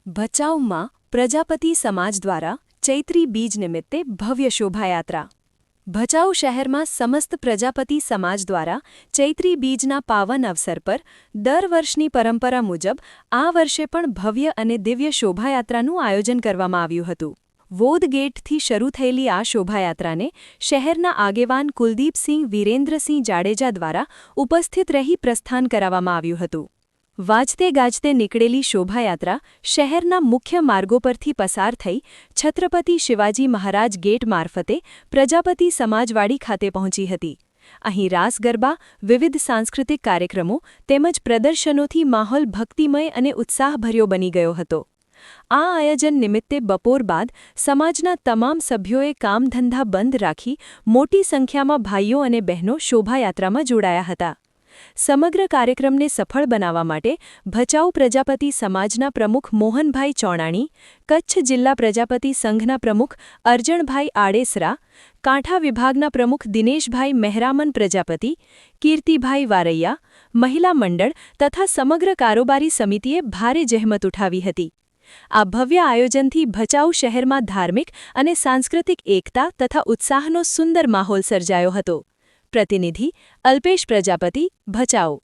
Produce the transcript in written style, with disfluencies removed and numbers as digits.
ભચાઉમાં પ્રજાપતિ સમાજ દ્વારા ચૈત્રી બીજ નિમિત્તે ભવ્ય શોભાયાત્રા। ભચાઉ શહેરમાં સમસ્ત પ્રજાપતિ સમાજ દ્વારા ચૈત્રી બીજના પાવન અવસર પર દર વર્ષની પરંપરા મુજબ આ વર્ષે પણ ભવ્ય અને દિવ્ય શોભાયાત્રાનું આયોજન કરવામાં આવ્યું હતું। વોધ ગેટથી શરૂ થયેલી આ શોભાયાત્રાને શહેરના આગેવાન કુલદીપસિંહ વિરેન્દ્રસિંહ જાડેજા દ્વારા ઉપસ્થિત રહી પ્રસ્થાન કરાવવામાં આવ્યું હતું। વાજતે ગાજતે નીકળેલી શોભાયાત્રા શહેરના મુખ્ય માર્ગો પરથી પસાર થઈ છત્રપતિ શિવાજી મહારાજ ગેટ મારફતે પ્રજાપતિ સમાજવાડી ખાતે પહોંચી હતી। અહીં રાસ ગરબા, વિવિધ સાંસ્કૃતિક કાર્યક્રમો તેમજ પ્રદર્શનોથી માહોલ ભક્તિમય અને ઉત્સાહભર્યો બની ગયો હતો। આ આયોજન નિમિત્તે બપોર બાદ સમાજના તમામ સભ્યોએ કામધંધા બંધ રાખી મોટી સંખ્યામાં ભાઈઓ અને બહેનો શોભાયાત્રામાં જોડાયા હતા। સમગ્ર કાર્યક્રમને સફળ બનાવવા માટે ભચાઉ પ્રજાપતિ સમાજના પ્રમુખ મોહનભાઈ ચોણાણી, કચ્છ જિલ્લા પ્રજાપતિ સંઘના પ્રમુખ અરજણભાઈ આડેસરા, કાંઠા વિભાગના પ્રમુખ દિનેશભાઈ મહેરામન પ્રજાપતિ, કીર્તિભાઈ વારૈયા, મહિલા મંડળ તથા સમગ્ર કારોબારી સમિતિએ ભારે જહેમત ઉઠાવી હતી। આ ભવ્ય આયોજનથી ભચાઉ શહેરમાં ધાર્મિક અને સાંસ્કૃતિક એકતા તથા ઉત્સાહનો સુંદર માહોલ સર્જાયો હતો। પ્રતિનિધિ અલ્પેશ પ્રજાપતિ, ભચાઉ।